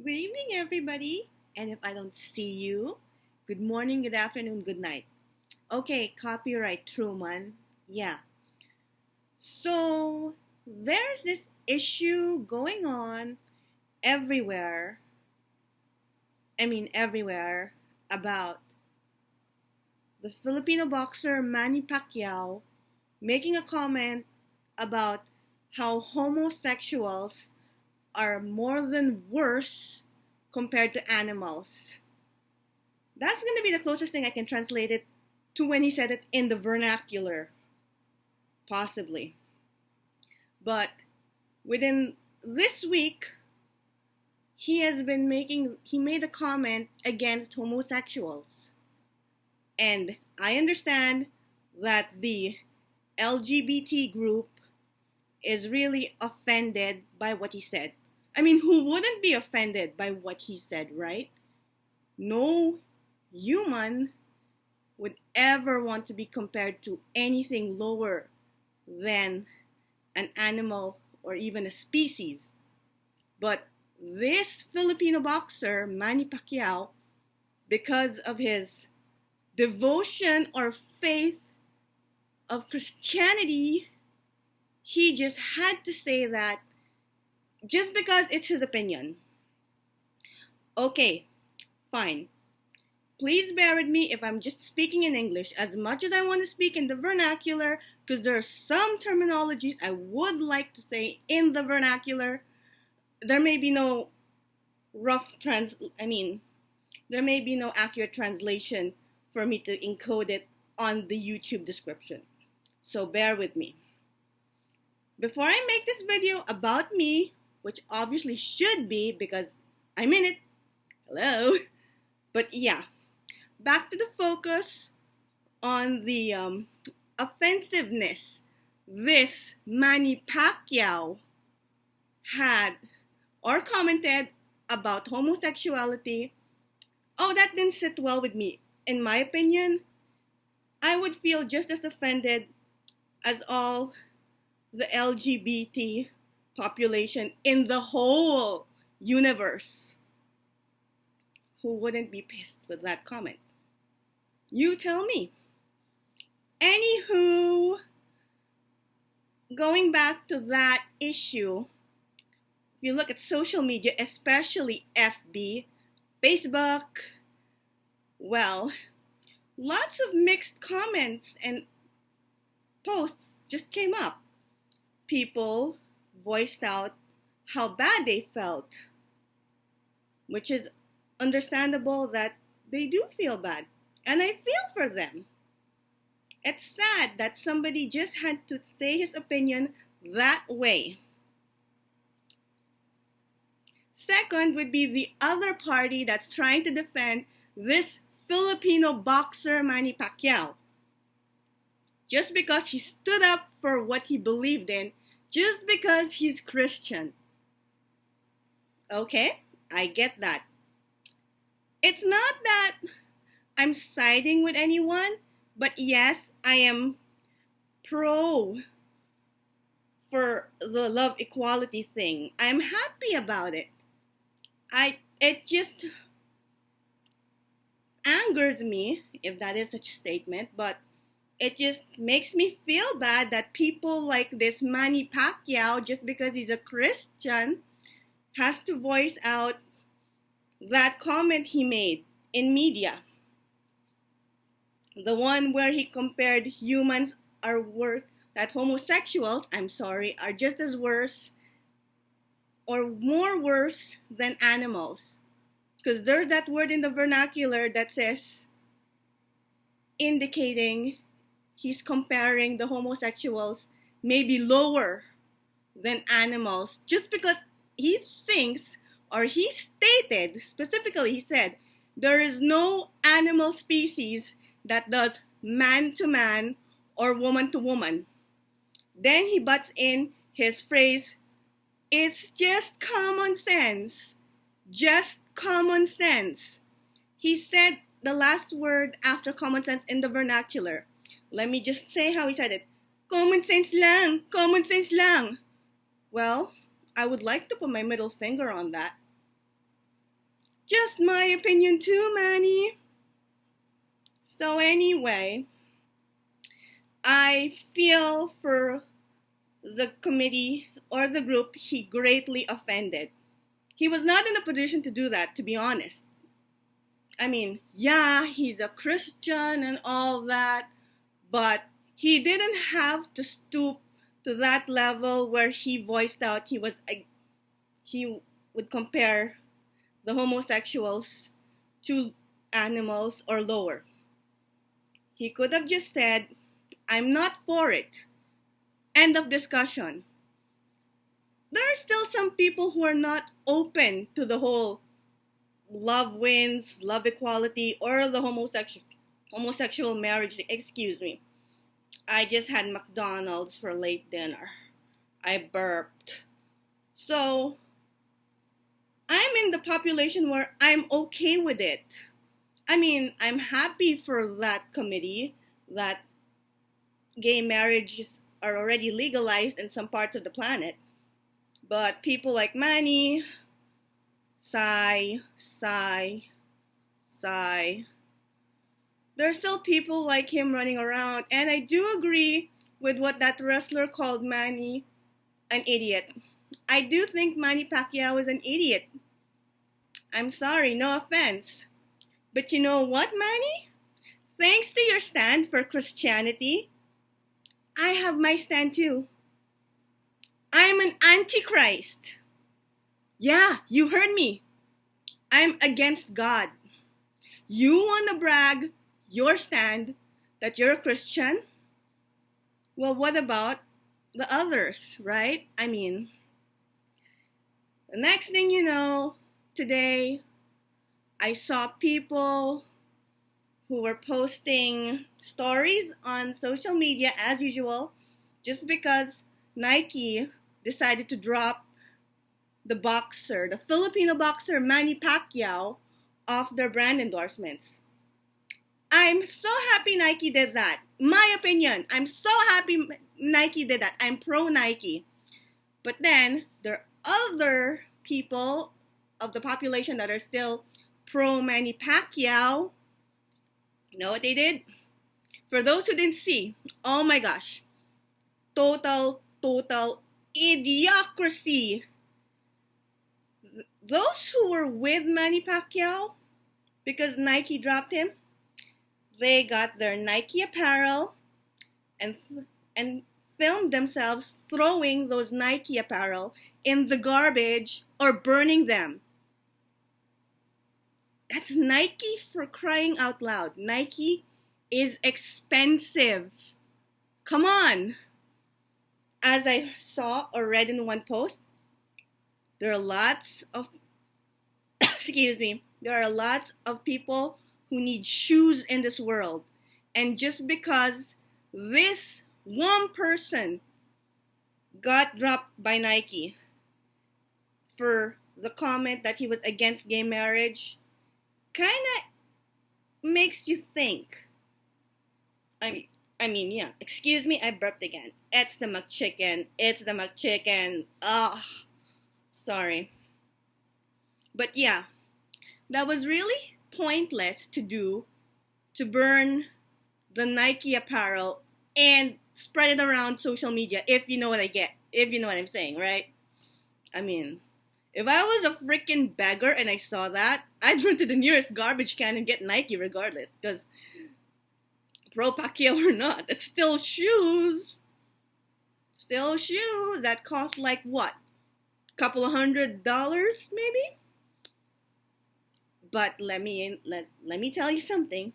Good evening, everybody. And if I don't see you, good morning, good afternoon, good night. Okay, copyright Truman. Yeah. So there's this issue going on everywhere. Everywhere about the Filipino boxer Manny Pacquiao making a comment about how homosexuals are more than worse compared to animals. That's going to be the closest thing I can translate it to when he said it in the vernacular, possibly. But within this week, he made a comment against homosexuals. And I understand that the LGBT group is really offended by what he said. Who wouldn't be offended by what he said, right? No human would ever want to be compared to anything lower than an animal or even a species. But this Filipino boxer, Manny Pacquiao, because of his devotion or faith of Christianity, he just had to say that just because it's his opinion. Okay, fine. Please bear with me if I'm just speaking in English as much as I want to speak in the vernacular, because there are some terminologies I would like to say in the vernacular. There may be no there may be no accurate translation for me to encode it on the YouTube description. So bear with me. Before I make this video about me, which obviously should be because I'm in it, hello, but yeah, back to the focus on the offensiveness this Manny Pacquiao had or commented about homosexuality. Oh, that didn't sit well with me. In my opinion, I would feel just as offended as all the LGBT population in the whole universe. Who wouldn't be pissed with that comment? You tell me. Anywho, going back to that issue, if you look at social media, especially FB, Facebook, well, lots of mixed comments and posts just came up. People voiced out how bad they felt, which is understandable that they do feel bad. And I feel for them. It's sad that somebody just had to say his opinion that way. Second would be the other party that's trying to defend this Filipino boxer Manny Pacquiao. Just because he stood up for what he believed in, just because he's Christian. Okay, I get that. It's not that I'm siding with anyone, but yes, I am pro for the love equality thing. I'm happy about it. It just angers me, if that is such a statement, but it just makes me feel bad that people like this Manny Pacquiao, just because he's a Christian, has to voice out that comment he made in media. The one where he compared humans are worse, that homosexuals, are just as worse or more worse than animals. Because there's that word in the vernacular that says, indicating he's comparing the homosexuals maybe lower than animals just because he thinks, or he stated, specifically he said, there is no animal species that does man to man or woman to woman. Then he butts in his phrase, it's just common sense. Just common sense. He said the last word after common sense in the vernacular. Let me just say how he said it. Common sense lang. Common sense lang. Well, I would like to put my middle finger on that. Just my opinion too, Manny. So anyway, I feel for the committee or the group he greatly offended. He was not in a position to do that, to be honest. I mean, yeah, he's a Christian and all that, but he didn't have to stoop to that level where he voiced out he would compare the homosexuals to animals or lower. He could have just said, I'm not for it. End of discussion. There are still some people who are not open to the whole love wins, love equality, or the homosexual marriage. Excuse me. I just had McDonald's for late dinner. I burped. So, I'm in the population where I'm okay with it. I mean, I'm happy for that committee that gay marriages are already legalized in some parts of the planet. But people like Manny, sigh. There are still people like him running around, and I do agree with what that wrestler called Manny an idiot. I do think Manny Pacquiao is an idiot. I'm sorry, no offense. But you know what, Manny? Thanks to your stand for Christianity, I have my stand too. I'm an antichrist. Yeah, you heard me. I'm against God. You want to brag your stand that you're a Christian? Well, what about the others, right? I mean, the next thing you know, today, I saw people who were posting stories on social media as usual just because Nike decided to drop the Filipino boxer Manny Pacquiao off their brand endorsements. I'm so happy Nike did that. My opinion, I'm so happy Nike did that. I'm pro Nike. But then there are other people of the population that are still pro Manny Pacquiao. You know what they did? For those who didn't see, oh my gosh, total idiocracy. Those who were with Manny Pacquiao, because Nike dropped him, they got their Nike apparel and filmed themselves throwing those Nike apparel in the garbage or burning them. That's Nike, for crying out loud. Nike is expensive. Come on. As I saw or read in one post, there are lots of there are lots of people who need shoes in this world. And just because this one person got dropped by Nike for the comment that he was against gay marriage, kind of makes you think. I mean, yeah. Excuse me, I burped again. It's the McChicken. Ugh. Sorry. But yeah, that was really pointless to burn the Nike apparel and spread it around social media, if you know what I'm saying, right? I mean, if I was a freaking beggar and I saw that, I'd run to the nearest garbage can and get Nike regardless, because pro Pacquiao or not, it's still shoes. Still shoes that cost like what? Couple of $100 maybe? But let me tell you something.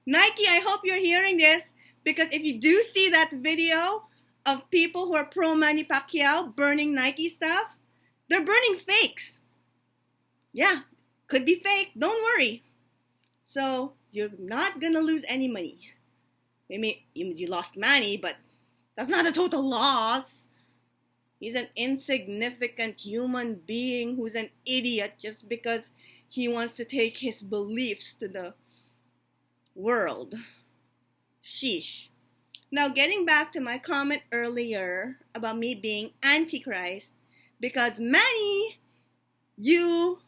Nike, I hope you're hearing this, because if you do see that video of people who are pro Manny Pacquiao burning Nike stuff, they're burning fakes. Yeah, could be fake. Don't worry. So you're not gonna lose any money. Maybe you lost Manny, but that's not a total loss. He's an insignificant human being who's an idiot just because he wants to take his beliefs to the world. Sheesh. Now, getting back to my comment earlier about me being Antichrist, because Manny, you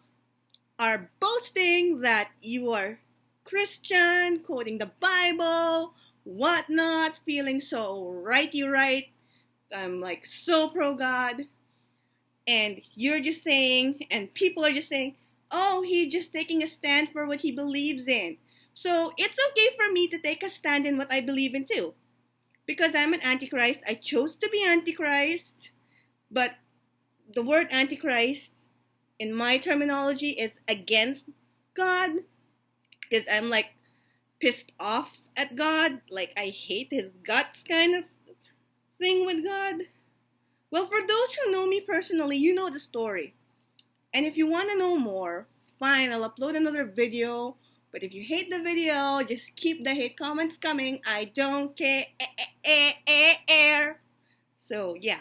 are boasting that you are Christian, quoting the Bible, whatnot, feeling so righty right. I'm like so pro God. And you're just saying, and people are just saying, oh, he's just taking a stand for what he believes in. So it's okay for me to take a stand in what I believe in too. Because I'm an Antichrist, I chose to be Antichrist. But the word Antichrist, in my terminology, is against God. Because I'm like pissed off at God. Like I hate his guts kind of thing with God. Well, for those who know me personally, you know the story. And if you want to know more, fine, I'll upload another video. But if you hate the video, just keep the hate comments coming. I don't care. So, yeah.